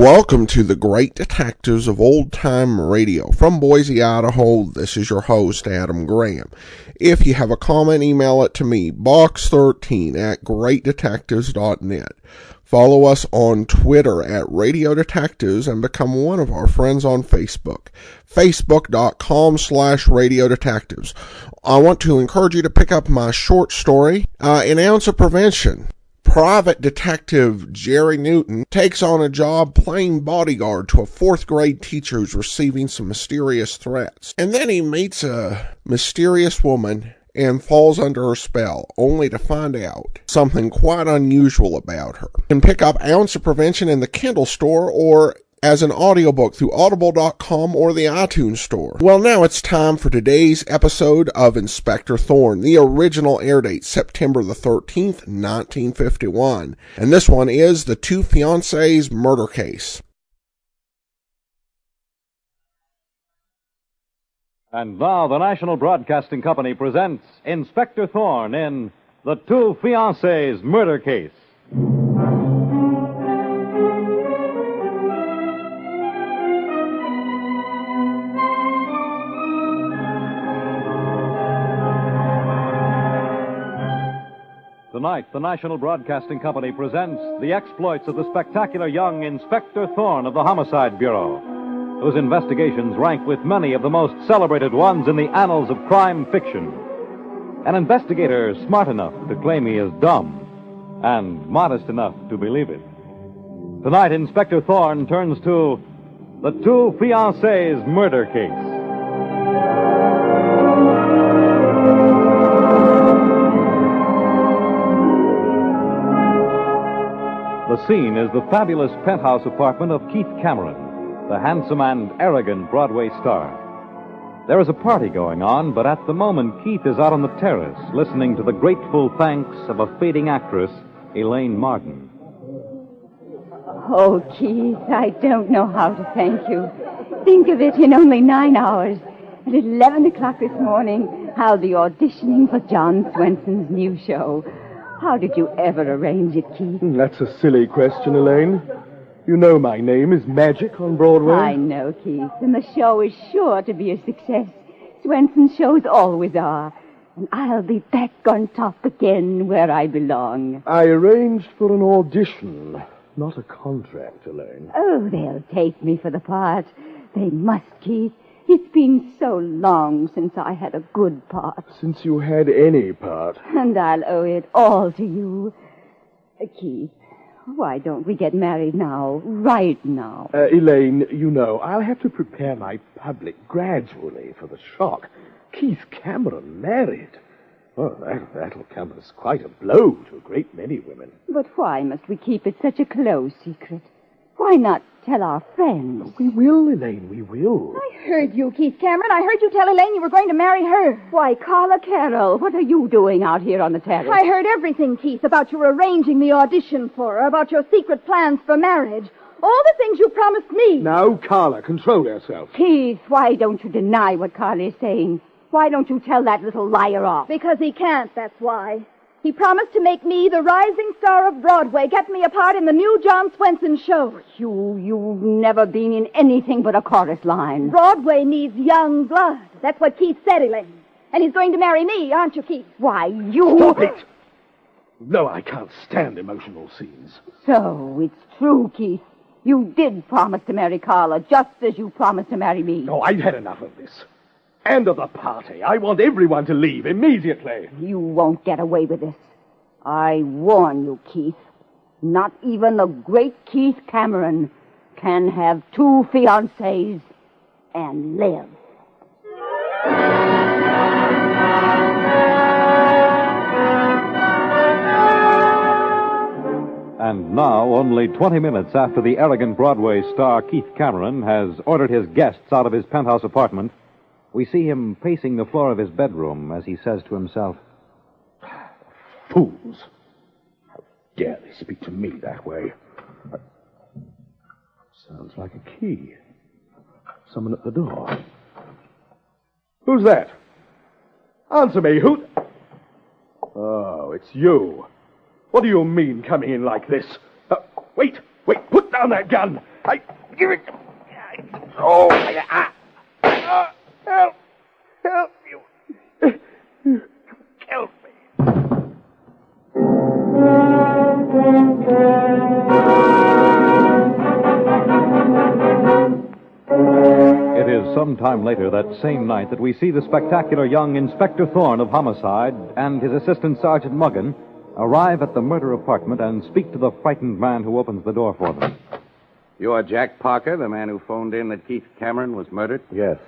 Welcome to the Great Detectives of Old Time Radio. From Boise, Idaho, this is your host, Adam Graham. If you have a comment, email it to me, box13@greatdetectives.net. Follow us on Twitter at Radio Detectives and become one of our friends on Facebook, facebook.com/Radio Detectives. I want to encourage you to pick up my short story, An Ounce of Prevention. Private Detective Jerry Newton takes on a job playing bodyguard to a fourth grade teacher who's receiving some mysterious threats. And then he meets a mysterious woman and falls under her spell, only to find out something quite unusual about her. You can pick up Ounce of Prevention in the Kindle store or as an audiobook through audible.com or the iTunes store. Well, now it's time for today's episode of Inspector Thorne. The original air date, September the 13th, 1951. And this one is the two Fiancées murder case. And now the National Broadcasting Company presents Inspector Thorne in The Two Fiancées Murder Case. Tonight, the National Broadcasting Company presents the exploits of the spectacular young Inspector Thorne of the Homicide Bureau, whose investigations rank with many of the most celebrated ones in the annals of crime fiction. An investigator smart enough to claim he is dumb, and modest enough to believe it. Tonight, Inspector Thorne turns to The Two Fiancées Murder Case. The scene is the fabulous penthouse apartment of Keith Cameron, the handsome and arrogant Broadway star. There is a party going on, but at the moment Keith is out on the terrace listening to the grateful thanks of a fading actress, Elaine Martin. Oh, Keith, I don't know how to thank you. Think of it, in only 9 hours. At 11 o'clock this morning, I'll be auditioning for John Swenson's new show. How did you ever arrange it, Keith? That's a silly question, Elaine. You know my name is Magic on Broadway. I know, Keith, and the show is sure to be a success. Swenson's shows always are. And I'll be back on top again where I belong. I arranged for an audition, not a contract, Elaine. Oh, they'll take me for the part. They must, Keith. It's been so long since I had a good part. Since you had any part. And I'll owe it all to you. Keith, why don't we get married now, right now? Elaine, you know, I'll have to prepare my public gradually for the shock. Keith Cameron married. Oh, that'll come as quite a blow to a great many women. But why must we keep it such a close secret? Why not tell our friends? We will, Elaine, we will. I heard you, Keith Cameron. I heard you tell Elaine you were going to marry her. Why, Carla Carroll, what are you doing out here on the terrace? I heard everything, Keith, about your arranging the audition for her, about your secret plans for marriage. All the things you promised me. Now, Carla, control yourself. Keith, why don't you deny what Carla is saying? Why don't you tell that little liar off? Because he can't, that's why. He promised to make me the rising star of Broadway, get me a part in the new John Swenson show. You've never been in anything but a chorus line. Broadway needs young blood. That's what Keith said, Elaine. And he's going to marry me, aren't you, Keith? Why, you... Stop it! No, I can't stand emotional scenes. So, it's true, Keith. You did promise to marry Carla, just as you promised to marry me. No, I've had enough of this. And of the party. I want everyone to leave immediately. You won't get away with this. I warn you, Keith. Not even the great Keith Cameron can have two fiancées and live. And now, only 20 minutes after the arrogant Broadway star Keith Cameron has ordered his guests out of his penthouse apartment, we see him pacing the floor of his bedroom as he says to himself, Fools. How dare they speak to me that way? Sounds like a key. Someone at the door. Who's that? Answer me, who... Oh, it's you. What do you mean coming in like this? Wait, put down that gun. Give it to me. Oh, help. Help you. Help me. It is some time later that same night that we see the spectacular young Inspector Thorne of Homicide and his assistant Sergeant Muggan arrive at the murder apartment and speak to the frightened man who opens the door for them. You are Jack Parker, the man who phoned in that Keith Cameron was murdered? Yes,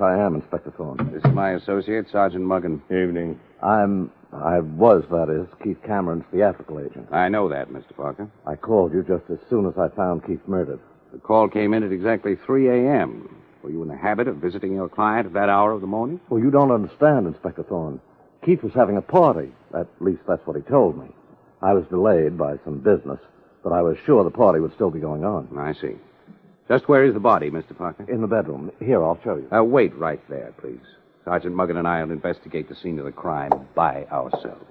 I am, Inspector Thorne. This is my associate, Sergeant Muggan. Evening. I was, that is, Keith Cameron's theatrical agent. I know that, Mr. Parker. I called you just as soon as I found Keith murdered. The call came in at exactly 3 a.m. Were you in the habit of visiting your client at that hour of the morning? Well, you don't understand, Inspector Thorne. Keith was having a party. At least that's what he told me. I was delayed by some business, but I was sure the party would still be going on. I see. Just where is the body, Mr. Parker? In the bedroom. Here, I'll show you. Wait right there, please. Sergeant Muggan and I will investigate the scene of the crime by ourselves.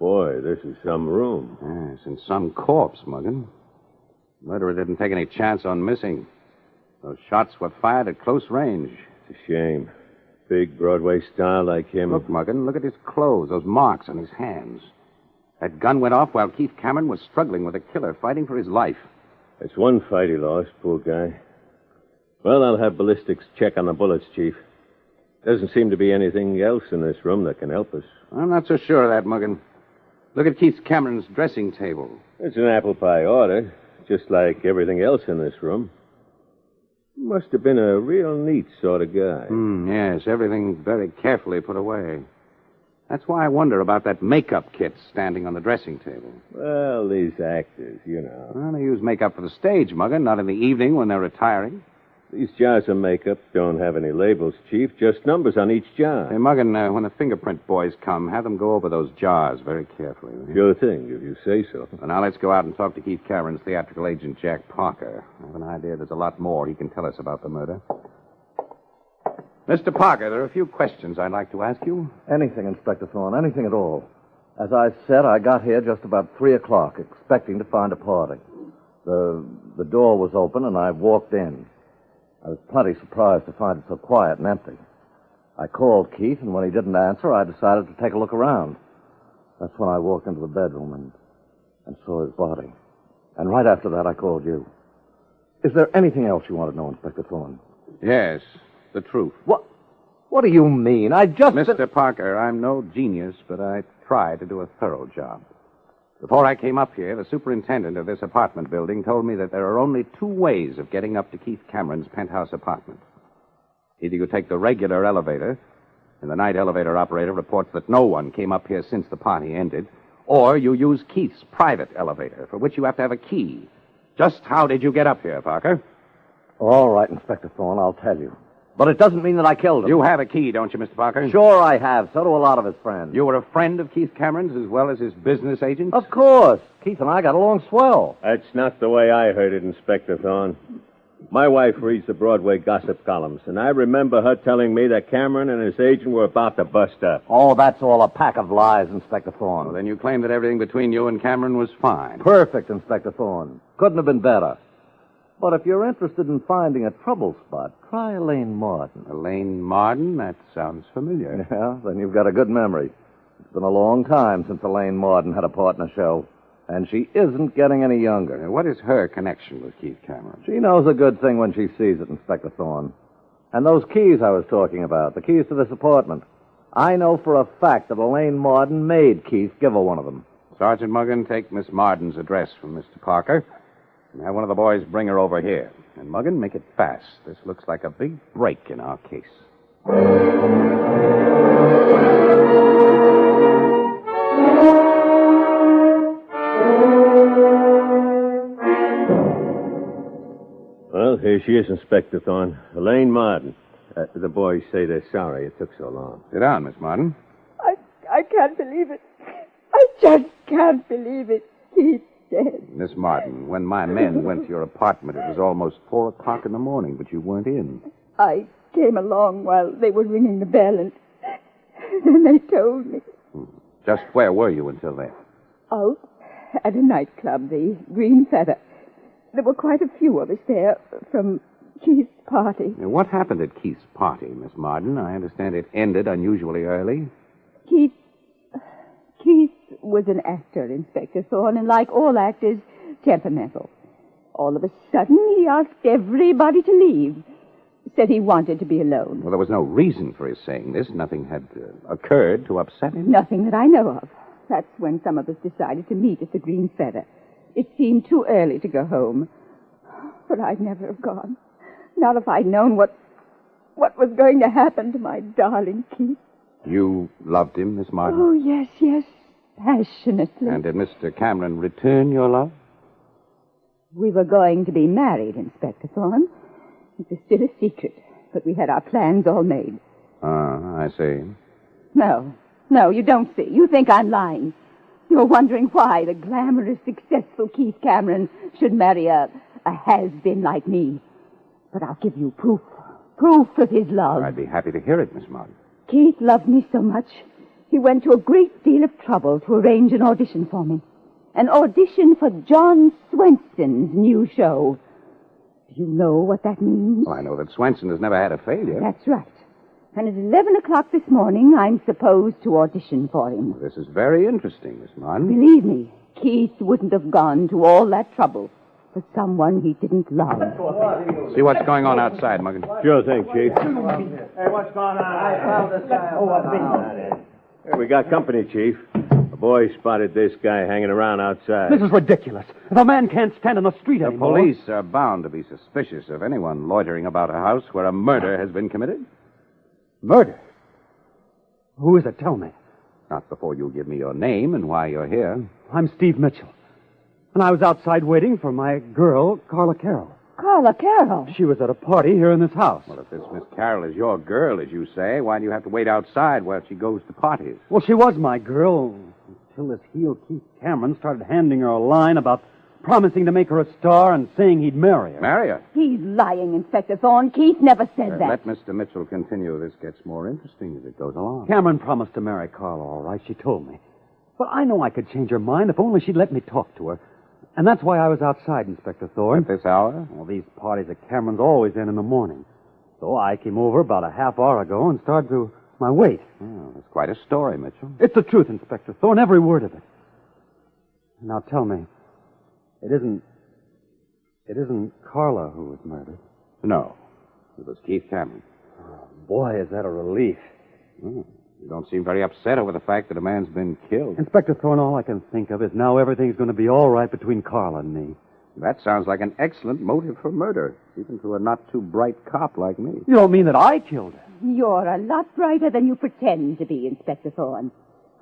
Boy, this is some room. Yes, and some corpse, Muggan. Murderer didn't take any chance on missing. Those shots were fired at close range. It's a shame. Big Broadway star like him. Look, Muggan, look at his clothes, those marks on his hands. That gun went off while Keith Cameron was struggling with a killer, fighting for his life. That's one fight he lost, poor guy. Well, I'll have ballistics check on the bullets, Chief. Doesn't seem to be anything else in this room that can help us. I'm not so sure of that, Muggan. Look at Keith Cameron's dressing table. It's an apple pie order, just like everything else in this room. Must have been a real neat sort of guy. Yes, everything very carefully put away. That's why I wonder about that makeup kit standing on the dressing table. Well, these actors, you know. Well, they use makeup for the stage, Muggan, not in the evening when they're retiring. These jars of makeup don't have any labels, Chief, just numbers on each jar. Hey, Muggan, when the fingerprint boys come, have them go over those jars very carefully. Sure thing, if you say so. Well, now let's go out and talk to Keith Cameron's theatrical agent, Jack Parker. I have an idea there's a lot more he can tell us about the murder. Mr. Parker, there are a few questions I'd like to ask you. Anything, Inspector Thorne, anything at all. As I said, I got here just about 3 o'clock, expecting to find a party. The door was open, and I walked in. I was plenty surprised to find it so quiet and empty. I called Keith, and when he didn't answer, I decided to take a look around. That's when I walked into the bedroom and saw his body. And right after that, I called you. Is there anything else you want to know, Inspector Thorne? Yes, the truth. What do you mean? Mr. Parker, I'm no genius, but I try to do a thorough job. Before I came up here, the superintendent of this apartment building told me that there are only 2 ways of getting up to Keith Cameron's penthouse apartment. Either you take the regular elevator, and the night elevator operator reports that no one came up here since the party ended, or you use Keith's private elevator, for which you have to have a key. Just how did you get up here, Parker? All right, Inspector Thorne, I'll tell you. But it doesn't mean that I killed him. You have a key, don't you, Mr. Parker? Sure I have. So do a lot of his friends. You were a friend of Keith Cameron's as well as his business agent? Of course. Keith and I got along swell. That's not the way I heard it, Inspector Thorne. My wife reads the Broadway gossip columns, and I remember her telling me that Cameron and his agent were about to bust up. Oh, that's all a pack of lies, Inspector Thorne. Well, then you claim that everything between you and Cameron was fine. Perfect, Inspector Thorne. Couldn't have been better. But if you're interested in finding a trouble spot, try Elaine Martin. Elaine Martin? That sounds familiar. Yeah, then you've got a good memory. It's been a long time since Elaine Martin had a partner show, and she isn't getting any younger. Now, what is her connection with Keith Cameron? She knows a good thing when she sees it, Inspector Thorne. And those keys I was talking about, the keys to this apartment, I know for a fact that Elaine Martin made Keith give her one of them. Sergeant Muggan, take Miss Martin's address from Mr. Parker. And have one of the boys bring her over here. And, Muggan, make it fast. This looks like a big break in our case. Well, here she is, Inspector Thorne. Elaine Martin. The boys say they're sorry it took so long. Sit down, Miss Martin. I can't believe it. I just can't believe it. He's dead. Miss Martin, when my men went to your apartment, it was almost 4 o'clock in the morning, but you weren't in. I came along while they were ringing the bell, and then they told me. Just where were you until then? Out At a nightclub, the Green Feather. There were quite a few of us there from Keith's party. Now, what happened at Keith's party, Miss Martin? I understand it ended unusually early. Keith was an actor, Inspector Thorne, and like all actors, temperamental. All of a sudden, he asked everybody to leave. Said he wanted to be alone. Well, there was no reason for his saying this. Nothing had occurred to upset him. Nothing that I know of. That's when some of us decided to meet at the Green Feather. It seemed too early to go home. But I'd never have gone. Not if I'd known what was going to happen to my darling Keith. You loved him, Miss Martin? Oh, yes, passionately. And did Mr. Cameron return your love? We were going to be married, Inspector Thorne. It was still a secret, but we had our plans all made. I see. No, you don't see. You think I'm lying. You're wondering why the glamorous, successful Keith Cameron should marry a has-been like me. But I'll give you proof of his love. I'd be happy to hear it, Miss Martin. Keith loved me so much, he went to a great deal of trouble to arrange an audition for me. An audition for John Swenson's new show. Do you know what that means? Well, I know that Swenson has never had a failure. That's right. And at 11 o'clock this morning, I'm supposed to audition for him. This is very interesting, Miss Martin. Believe me, Keith wouldn't have gone to all that trouble for someone he didn't love. See what's going on outside, Muggin. Sure thing, Chief. Hey, what's going on? I found this guy. Hey, we got company, Chief. A boy spotted this guy hanging around outside. This is ridiculous. If a man can't stand in the street The anymore... police are bound to be suspicious of anyone loitering about a house where a murder has been committed. Murder? Who is it? Tell me. Not before you give me your name and why you're here. I'm Steve Mitchell. And I was outside waiting for my girl, Carla Carroll. Carla Carroll? She was at a party here in this house. Well, if this Miss Carroll is your girl, as you say, why do you have to wait outside while she goes to parties? Well, she was my girl until this heel Keith Cameron started handing her a line about promising to make her a star and saying he'd marry her. Marry her? He's lying, Inspector Thorne. Keith never said that. Let Mr. Mitchell continue. This gets more interesting as it goes along. Cameron promised to marry Carla, all right. She told me. But I know I could change her mind if only she'd let me talk to her. And that's why I was outside, Inspector Thorne. At this hour? Well, these parties at Cameron's always end in the morning. So I came over about a half hour ago and started to my wait. Oh, that's quite a story, Mitchell. It's the truth, Inspector Thorne, every word of it. Now tell me, it isn't Carla who was murdered. No, it was Keith Cameron. Oh, boy, is that a relief. You don't seem very upset over the fact that a man's been killed. Inspector Thorne, all I can think of is now everything's going to be all right between Carla and me. That sounds like an excellent motive for murder, even to a not-too-bright cop like me. You don't mean that I killed her? You're a lot brighter than you pretend to be, Inspector Thorne.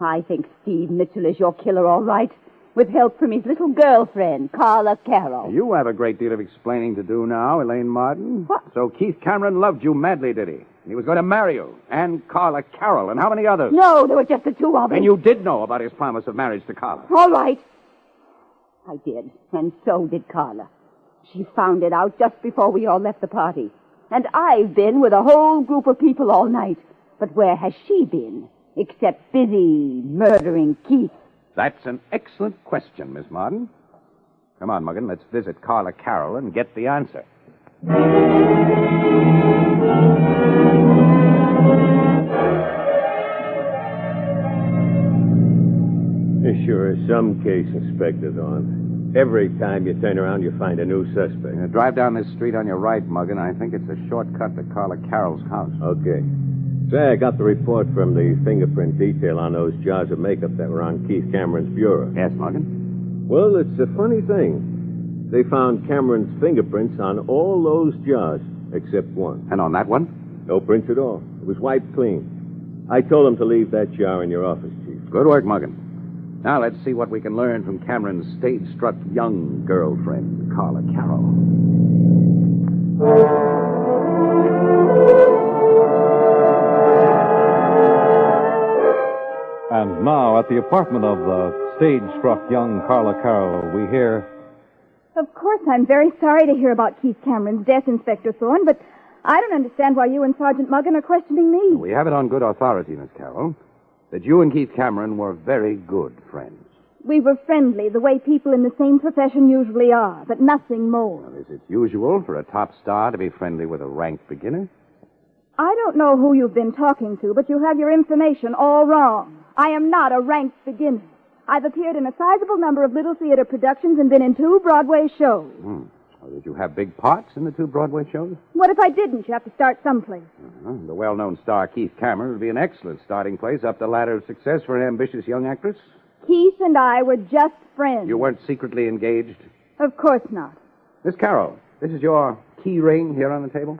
I think Steve Mitchell is your killer, all right, with help from his little girlfriend, Carla Carroll. You have a great deal of explaining to do now, Elaine Martin. What? So Keith Cameron loved you madly, did he? He was going to marry you, and Carla Carroll, and how many others? No, there were just the two of them. Then you did know about his promise of marriage to Carla. All right. I did, and so did Carla. She found it out just before we all left the party. And I've been with a whole group of people all night. But where has she been, except busy murdering Keith? That's an excellent question, Miss Martin. Come on, Muggin, let's visit Carla Carroll and get the answer. This sure is some case, Inspector Thorne. Every time you turn around, you find a new suspect. Drive down this street on your right, Muggin. I think it's a shortcut to Carla Carroll's house. Okay. Say, I got the report from the fingerprint detail on those jars of makeup that were on Keith Cameron's bureau. Yes, Muggin? Well, it's a funny thing. They found Cameron's fingerprints on all those jars, except one. And on that one? No prints at all. It was wiped clean. I told them to leave that jar in your office, Chief. Good work, Muggin. Now let's see what we can learn from Cameron's stage-struck young girlfriend, Carla Carroll. And now, at the apartment of the stage-struck young Carla Carroll, we hear... Of course, I'm very sorry to hear about Keith Cameron's death, Inspector Thorne, but I don't understand why you and Sergeant Muggin are questioning me. We have it on good authority, Miss Carroll, that you and Keith Cameron were very good friends. We were friendly, the way people in the same profession usually are, but nothing more. Well, is it usual for a top star to be friendly with a rank beginner? I don't know who you've been talking to, but you have your information all wrong. I am not a ranked beginner. I've appeared in a sizable number of little theater productions and been in 2 Broadway shows. Well, did you have big parts in the 2 Broadway shows? What if I didn't? You have to start someplace. The well-known star Keith Cameron would be an excellent starting place up the ladder of success for an ambitious young actress. Keith and I were just friends. You weren't secretly engaged? Of course not. Miss Carroll, this is your key ring here on the table?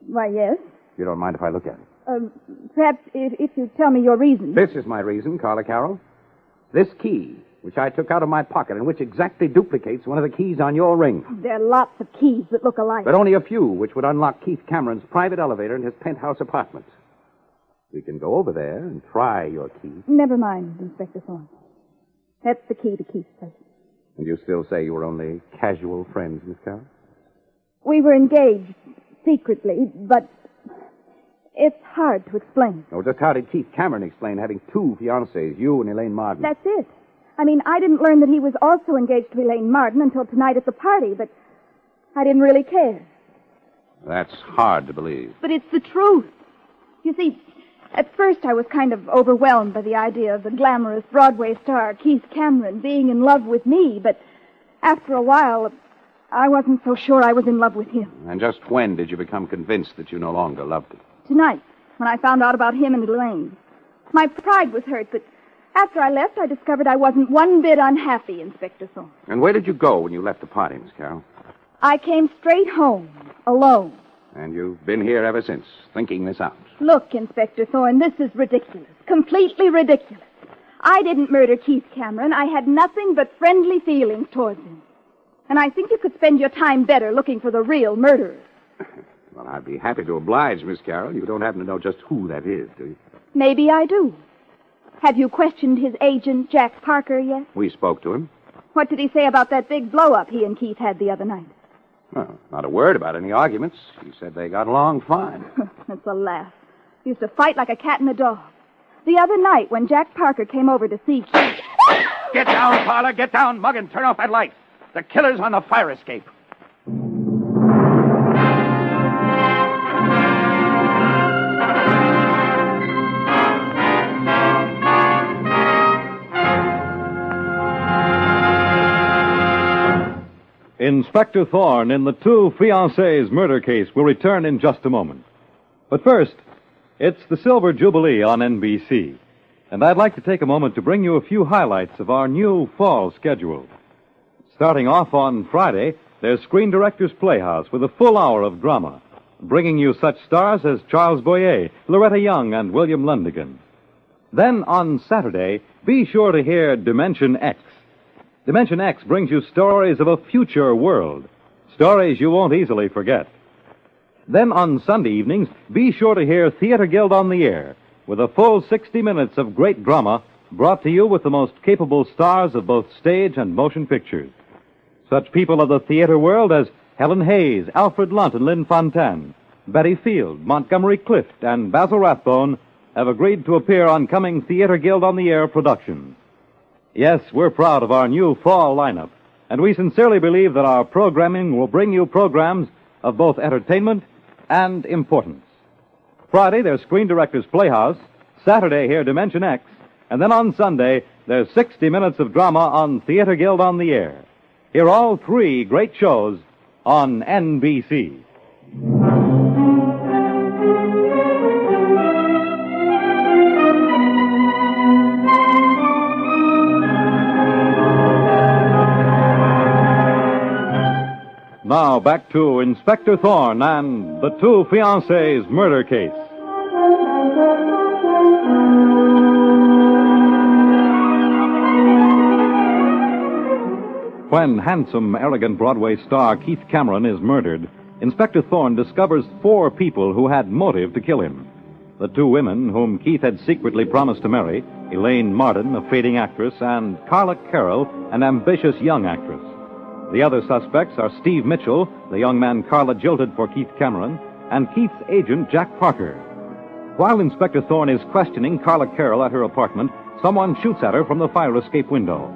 Why, yes. You don't mind if I look at it? Perhaps if you tell me your reason. This is my reason, Carla Carroll. This key, which I took out of my pocket and which exactly duplicates one of the keys on your ring. There are lots of keys that look alike. But only a few which would unlock Keith Cameron's private elevator in his penthouse apartment. We can go over there and try your key. Never mind, Inspector Thorne. That's the key to Keith's place. And you still say you were only casual friends, Miss Carroll? We were engaged secretly, but it's hard to explain. Oh, just how did Keith Cameron explain having 2 fiancées, you and Elaine Martin? That's it. I mean, I didn't learn that he was also engaged to Elaine Martin until tonight at the party, but I didn't really care. That's hard to believe. But it's the truth. You see, at first I was kind of overwhelmed by the idea of the glamorous Broadway star Keith Cameron being in love with me, but after a while, I wasn't so sure I was in love with him. And just when did you become convinced that you no longer loved him? Tonight, when I found out about him and Elaine. My pride was hurt, but after I left, I discovered I wasn't one bit unhappy, Inspector Thorne. And where did you go when you left the party, Miss Carroll? I came straight home, alone. And you've been here ever since, thinking this out. Look, Inspector Thorne, this is ridiculous. Completely ridiculous. I didn't murder Keith Cameron. I had nothing but friendly feelings towards him. And I think you could spend your time better looking for the real murderer. Well, I'd be happy to oblige, Miss Carroll. You don't happen to know just who that is, do you? Maybe I do. Have you questioned his agent, Jack Parker, yet? We spoke to him. What did he say about that big blow-up he and Keith had the other night? Well, not a word about any arguments. He said they got along fine. That's a laugh. He used to fight like a cat and a dog. The other night, when Jack Parker came over to see Keith... Get down, Parla, get down, Mug, and turn off that light. The killer's on the fire escape. Inspector Thorne in the 2 Fiancées murder case will return in just a moment. But first, it's the Silver Jubilee on NBC. And I'd like to take a moment to bring you a few highlights of our new fall schedule. Starting off on Friday, there's Screen Directors Playhouse with a full hour of drama, bringing you such stars as Charles Boyer, Loretta Young, and William Lundigan. Then on Saturday, be sure to hear Dimension X. Dimension X brings you stories of a future world, stories you won't easily forget. Then on Sunday evenings, be sure to hear Theater Guild on the Air, with a full 60 minutes of great drama brought to you with the most capable stars of both stage and motion pictures. Such people of the theater world as Helen Hayes, Alfred Lunt, and Lynn Fontanne, Betty Field, Montgomery Clift, and Basil Rathbone have agreed to appear on coming Theater Guild on the Air productions. Yes, we're proud of our new fall lineup, and we sincerely believe that our programming will bring you programs of both entertainment and importance. Friday, there's Screen Directors Playhouse. Saturday, hear Dimension X. And then on Sunday, there's 60 minutes of drama on Theater Guild on the Air. Hear all 3 great shows on NBC. Now back to Inspector Thorne and the 2 Fiancées murder case. When handsome, arrogant Broadway star Keith Cameron is murdered, Inspector Thorne discovers 4 people who had motive to kill him. The 2 women whom Keith had secretly promised to marry, Elaine Martin, a fading actress, and Carla Carroll, an ambitious young actress. The other suspects are Steve Mitchell, the young man Carla jilted for Keith Cameron, and Keith's agent, Jack Parker. While Inspector Thorne is questioning Carla Carroll at her apartment, Someone shoots at her from the fire escape window.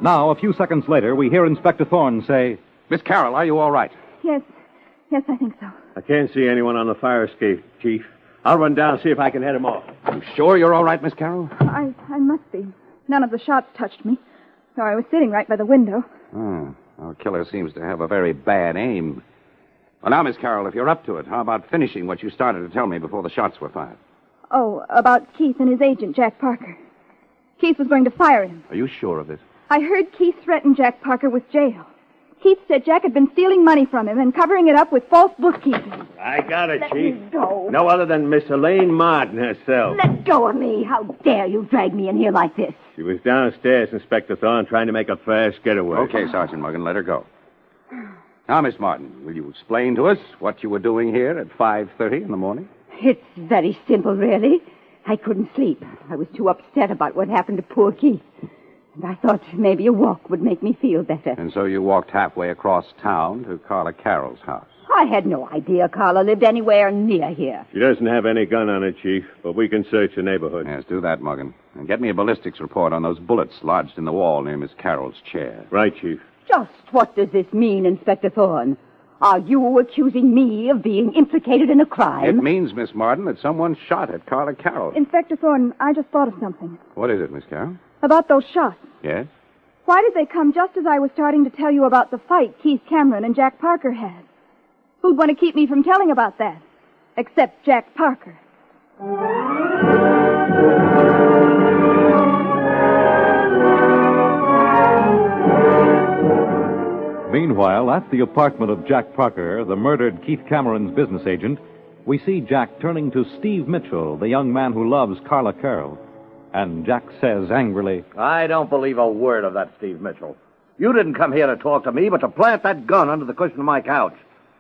Now, a few seconds later, we hear Inspector Thorne say, Miss Carroll, are you all right? Yes, I think so. I can't see anyone on the fire escape, Chief. I'll run down and see if I can head him off. You sure you're all right, Miss Carroll? I must be. None of the shots touched me. So I was sitting right by the window. Oh, our killer seems to have a very bad aim. Well, now, Miss Carroll, if you're up to it, how about finishing what you started to tell me before the shots were fired? Oh, about Keith and his agent, Jack Parker. Keith was going to fire him. Are you sure of this? I heard Keith threaten Jack Parker with jail. Keith said Jack had been stealing money from him and covering it up with false bookkeeping. I got it, Let Chief. me go. No other than Miss Elaine Martin herself. Let go of me. How dare you drag me in here like this? She was downstairs, Inspector Thorne, trying to make a fast getaway. Okay, Sergeant Morgan, let her go. Now, Miss Martin, will you explain to us what you were doing here at 5:30 in the morning? It's very simple, really. I couldn't sleep. I was too upset about what happened to poor Keith. And I thought maybe a walk would make me feel better. And so you walked halfway across town to Carla Carroll's house. I had no idea Carla lived anywhere near here. She doesn't have any gun on her, Chief, but we can search the neighborhood. Yes, do that, Morgan. And get me a ballistics report on those bullets lodged in the wall near Miss Carroll's chair. Right, Chief. Just what does this mean, Inspector Thorne? Are you accusing me of being implicated in a crime? It means, Miss Martin, that someone shot at Carla Carroll. Inspector Thorne, I just thought of something. What is it, Miss Carroll? About those shots. Yes? Why did they come just as I was starting to tell you about the fight Keith Cameron and Jack Parker had? Who'd want to keep me from telling about that? Except Jack Parker. Meanwhile, at the apartment of Jack Parker, the murdered Keith Cameron's business agent, we see Jack turning to Steve Mitchell, the young man who loves Carla Carroll. And Jack says angrily, I don't believe a word of that, Steve Mitchell. You didn't come here to talk to me, but to plant that gun under the cushion of my couch.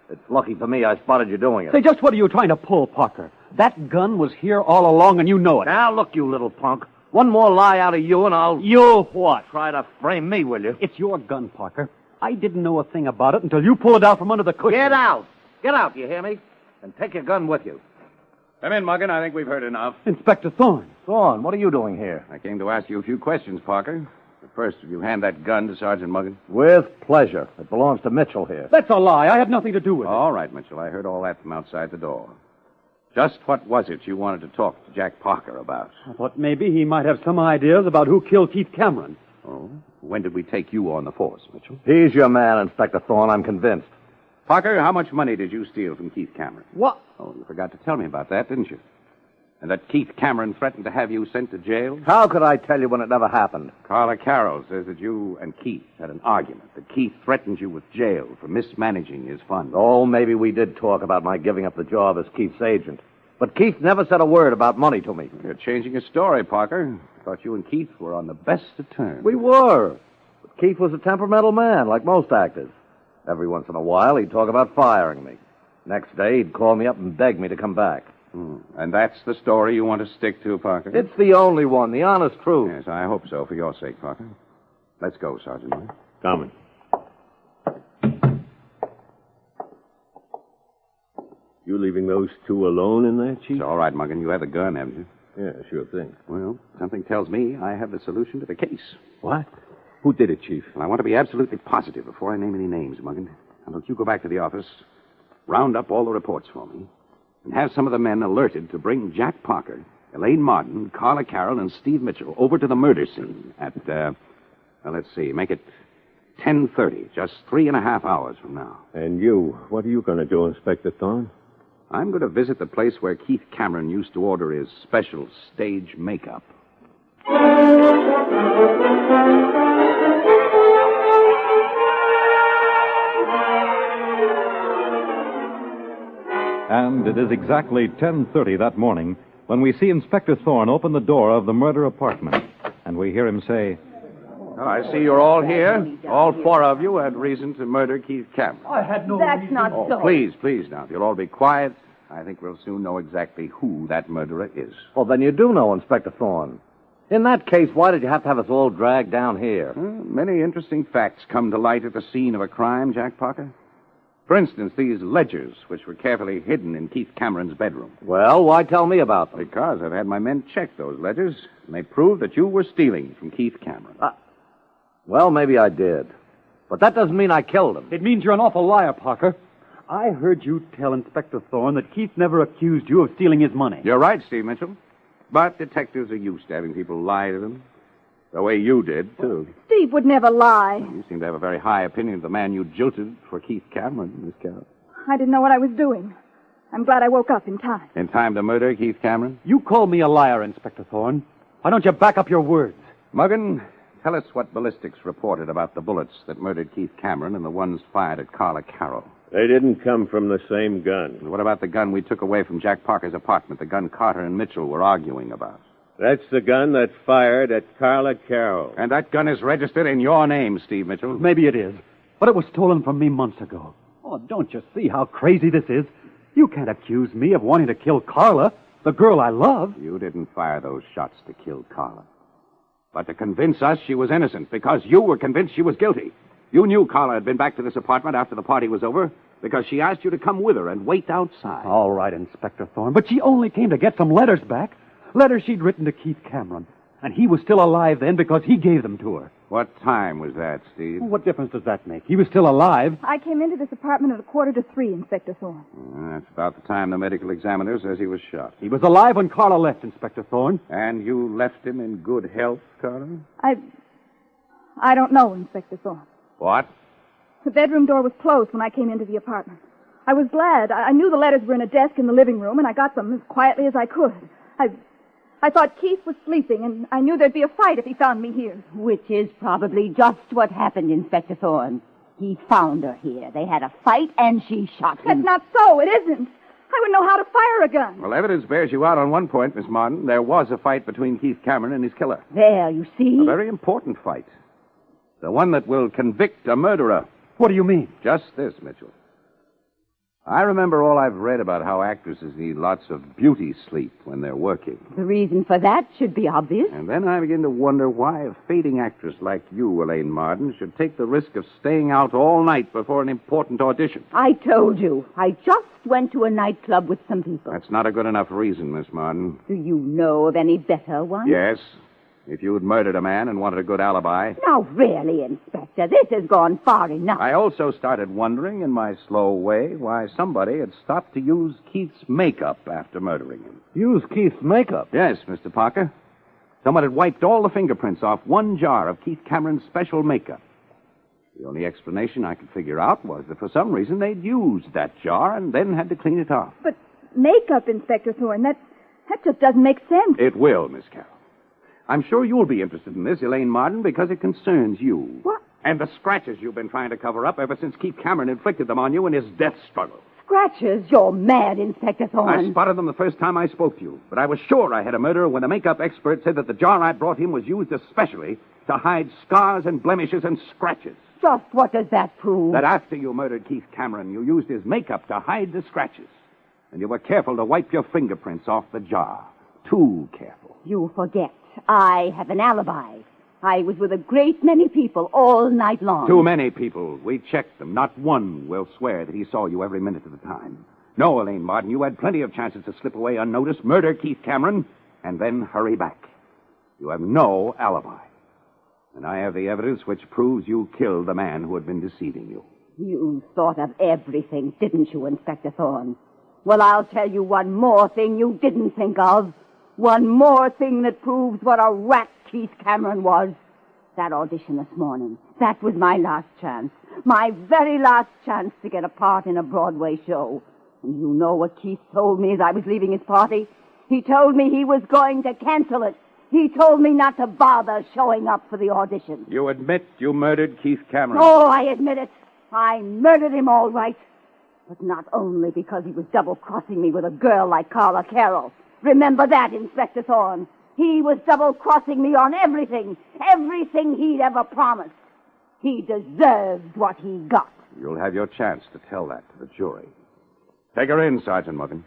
It's lucky for me I spotted you doing it. Say, just what are you trying to pull, Parker? That gun was here all along, and you know it. Now, look, you little punk. One more lie out of you, and I'll... You what? Try to frame me, will you? It's your gun, Parker. I didn't know a thing about it until you pull it out from under the cushion. Get out. Get out, you hear me? And take your gun with you. Come in, Morgan. I think we've heard enough. Inspector Thorne. Thorne, what are you doing here? I came to ask you a few questions, Parker. But first, will you hand that gun to Sergeant Morgan? With pleasure. It belongs to Mitchell here. That's a lie. I had nothing to do with it. All right, Mitchell. I heard all that from outside the door. Just what was it you wanted to talk to Jack Parker about? I thought maybe he might have some ideas about who killed Keith Cameron. Oh? When did we take you on the force, Mitchell? He's your man, Inspector Thorne, I'm convinced. Parker, how much money did you steal from Keith Cameron? What? Oh, you forgot to tell me about that, didn't you? And that Keith Cameron threatened to have you sent to jail? How could I tell you when it never happened? Carla Carroll says that you and Keith had an argument, that Keith threatened you with jail for mismanaging his funds. Oh, maybe we did talk about my giving up the job as Keith's agent. But Keith never said a word about money to me. You're changing your story, Parker. I thought you and Keith were on the best of terms. We were. But Keith was a temperamental man, like most actors. Every once in a while, he'd talk about firing me. Next day, he'd call me up and beg me to come back. And that's the story you want to stick to, Parker? It's the only one, the honest truth. Yes, I hope so, for your sake, Parker. Let's go, Sergeant Morgan. Coming. You leaving those two alone in there, Chief? It's all right, Morgan. You have the gun, haven't you? Yeah, sure thing. Well, something tells me I have the solution to the case. What? Who did it, Chief? Well, I want to be absolutely positive before I name any names, Morgan. Now, look, you go back to the office, round up all the reports for me, and have some of the men alerted to bring Jack Parker, Elaine Martin, Carla Carroll, and Steve Mitchell over to the murder scene at, let's see, make it 10:30, just 3.5 hours from now. And you, what are you going to do, Inspector Thorne? I'm going to visit the place where Keith Cameron used to order his special stage makeup. And it is exactly 10:30 that morning when we see Inspector Thorne open the door of the murder apartment. And we hear him say, Well, I see you're all here. All four of you had reason to murder Keith Cameron. I had no That's reason. not so. Please, now, if you'll all be quiet, I think we'll soon know exactly who that murderer is. Well, then you do know, Inspector Thorne. In that case, why did you have to have us all dragged down here? Many interesting facts come to light at the scene of a crime, Jack Parker. For instance, these ledgers, which were carefully hidden in Keith Cameron's bedroom. Well, why tell me about them? Because I've had my men check those ledgers, and they prove that you were stealing from Keith Cameron. Well, maybe I did. But that doesn't mean I killed him. It means you're an awful liar, Parker. I heard you tell Inspector Thorne that Keith never accused you of stealing his money. You're right, Steve Mitchell. But detectives are used to having people lie to them. The way you did, too. Steve would never lie. You seem to have a very high opinion of the man you jilted for Keith Cameron, Miss Carroll. I didn't know what I was doing. I'm glad I woke up in time. In time to murder Keith Cameron? You call me a liar, Inspector Thorne. Why don't you back up your words? Muggin, tell us what ballistics reported about the bullets that murdered Keith Cameron and the ones fired at Carla Carroll. They didn't come from the same gun. And what about the gun we took away from Jack Parker's apartment, the gun Carter and Mitchell were arguing about? That's the gun that fired at Carla Carroll. And that gun is registered in your name, Steve Mitchell. Maybe it is, but it was stolen from me months ago. Oh, don't you see how crazy this is? You can't accuse me of wanting to kill Carla, the girl I love. You didn't fire those shots to kill Carla, but to convince us she was innocent, because you were convinced she was guilty. You knew Carla had been back to this apartment after the party was over because she asked you to come with her and wait outside. All right, Inspector Thorne, but she only came to get some letters back. Letters she'd written to Keith Cameron. And he was still alive then because he gave them to her. What time was that, Steve? Well, what difference does that make? He was still alive. I came into this apartment at 2:45, Inspector Thorne. That's about the time the medical examiner says he was shot. He was alive when Carla left, Inspector Thorne. And you left him in good health, Carla? I don't know, Inspector Thorne. What? The bedroom door was closed when I came into the apartment. I was glad. I knew the letters were in a desk in the living room, and I got them as quietly as I could. I thought Keith was sleeping, and I knew there'd be a fight if he found me here. Which is probably just what happened, Inspector Thorne. He found her here. They had a fight, and she shot him. That's not so. It isn't. I would know how to fire a gun. Well, evidence bears you out on one point, Miss Martin. There was a fight between Keith Cameron and his killer. There, you see? A very important fight. The one that will convict a murderer. What do you mean? Just this, Mitchell. I remember all I've read about how actresses need lots of beauty sleep when they're working. The reason for that should be obvious. And then I begin to wonder why a fading actress like you, Elaine Martin, should take the risk of staying out all night before an important audition. I told you. I just went to a nightclub with some people. That's not a good enough reason, Miss Martin. Do you know of any better one? Yes. If you had murdered a man and wanted a good alibi. Now, really, Inspector, this has gone far enough. I also started wondering, in my slow way, why somebody had stopped to use Keith's makeup after murdering him. Use Keith's makeup? Yes, Mr. Parker. Someone had wiped all the fingerprints off one jar of Keith Cameron's special makeup. The only explanation I could figure out was that for some reason they'd used that jar and then had to clean it off. But makeup, Inspector Thorne, that just doesn't make sense. It will, Miss Carroll. I'm sure you'll be interested in this, Elaine Martin, because it concerns you. What? And the scratches you've been trying to cover up ever since Keith Cameron inflicted them on you in his death struggle. Scratches? You're mad, Inspector Thorne. I spotted them the first time I spoke to you, but I was sure I had a murderer when the makeup expert said that the jar I brought him was used especially to hide scars and blemishes and scratches. Just what does that prove? That after you murdered Keith Cameron, you used his makeup to hide the scratches. And you were careful to wipe your fingerprints off the jar. Too careful. You forget. I have an alibi. I was with a great many people all night long. Too many people. We checked them. Not one will swear that he saw you every minute of the time. No, Elaine Martin, you had plenty of chances to slip away unnoticed, murder Keith Cameron, and then hurry back. You have no alibi. And I have the evidence which proves you killed the man who had been deceiving you. You thought of everything, didn't you, Inspector Thorne? Well, I'll tell you one more thing you didn't think of. One more thing that proves what a rat Keith Cameron was. That audition this morning. That was my last chance. My very last chance to get a part in a Broadway show. And you know what Keith told me as I was leaving his party? He told me he was going to cancel it. He told me not to bother showing up for the audition. You admit you murdered Keith Cameron? Oh, I admit it. I murdered him all right. But not only because he was double-crossing me with a girl like Carla Carroll. Remember that, Inspector Thorne. He was double-crossing me on everything. Everything he'd ever promised. He deserved what he got. You'll have your chance to tell that to the jury. Take her in, Sergeant Muggin.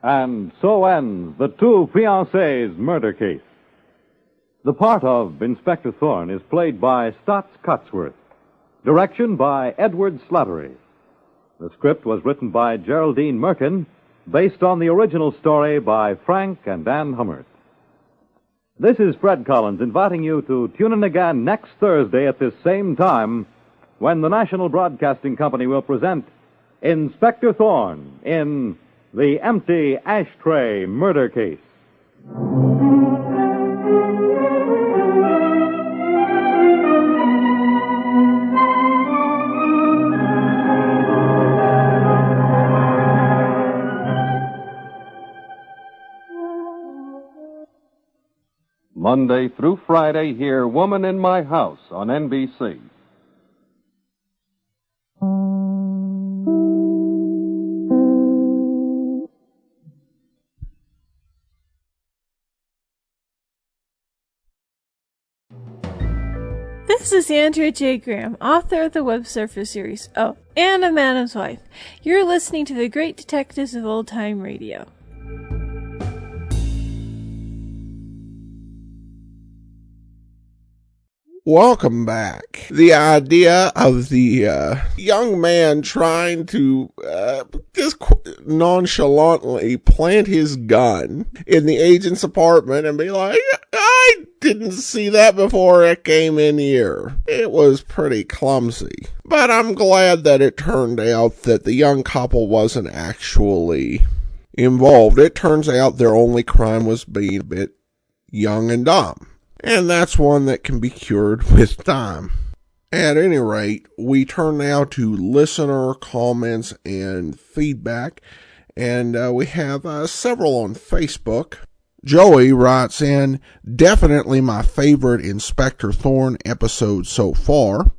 And so ends the two Fiancées murder case. The part of Inspector Thorne is played by Stotts Cotsworth. Direction by Edward Slattery. The script was written by Geraldine Merkin, based on the original story by Frank and Ann Hummert. This is Fred Collins inviting you to tune in again next Thursday at this same time when the National Broadcasting Company will present Inspector Thorne in The Empty Ashtray Murder Case. Monday through Friday, hear Woman in My House on NBC. This is Andrea J. Graham, author of the Web Surfer series, and of Madam's Wife. You're listening to the Great Detectives of Old Time Radio. Welcome back. The idea of the young man trying to just nonchalantly plant his gun in the agent's apartment and be like, I didn't see that before I came in here. It was pretty clumsy. But I'm glad that it turned out that the young couple wasn't actually involved. It turns out their only crime was being a bit young and dumb. And that's one that can be cured with time. At any rate, we turn now to listener comments and feedback. And we have several on Facebook. Joey writes in, definitely my favorite Inspector Thorne episode so far.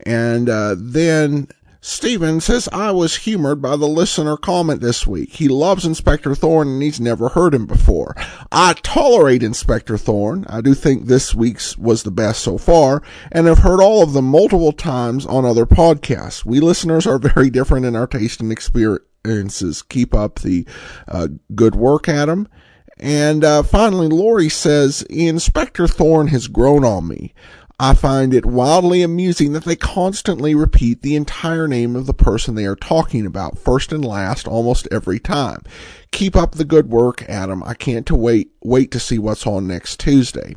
And then Stephen says, I was humored by the listener comment this week. He loves Inspector Thorne and he's never heard him before. I tolerate Inspector Thorne. I do think this week's was the best so far, and have heard all of them multiple times on other podcasts. We listeners are very different in our taste and experiences. Keep up the good work, Adam. And finally, Lori says, Inspector Thorne has grown on me. I find it wildly amusing that they constantly repeat the entire name of the person they are talking about, first and last, almost every time. Keep up the good work, Adam. I can't wait to see what's on next Tuesday.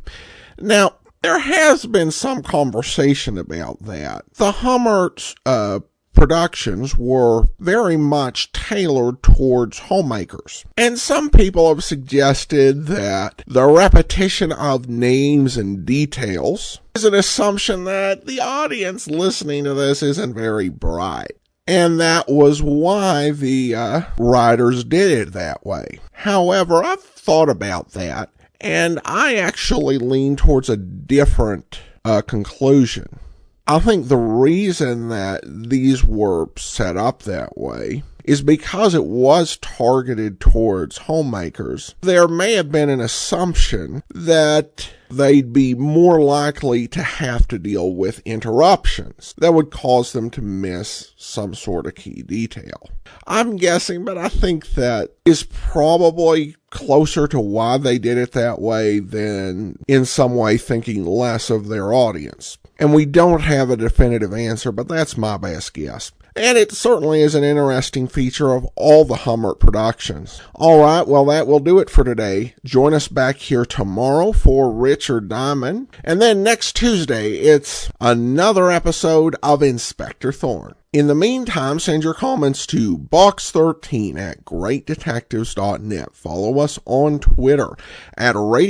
Now, there has been some conversation about that. The Hummer's productions were very much tailored towards homemakers. And some people have suggested that the repetition of names and details is an assumption that the audience listening to this isn't very bright. And that was why the writers did it that way. However, I've thought about that, and I actually lean towards a different conclusion. I think the reason that these were set up that way is because it was targeted towards homemakers. There may have been an assumption that they'd be more likely to have to deal with interruptions that would cause them to miss some sort of key detail. I'm guessing, but I think that is probably closer to why they did it that way than in some way thinking less of their audience. And we don't have a definitive answer, but that's my best guess. And it certainly is an interesting feature of all the Hummert productions. All right, well, that will do it for today. Join us back here tomorrow for Richard Diamond. And then next Tuesday, it's another episode of Inspector Thorne. In the meantime, send your comments to box13 at greatdetectives.net. Follow us on Twitter at Radio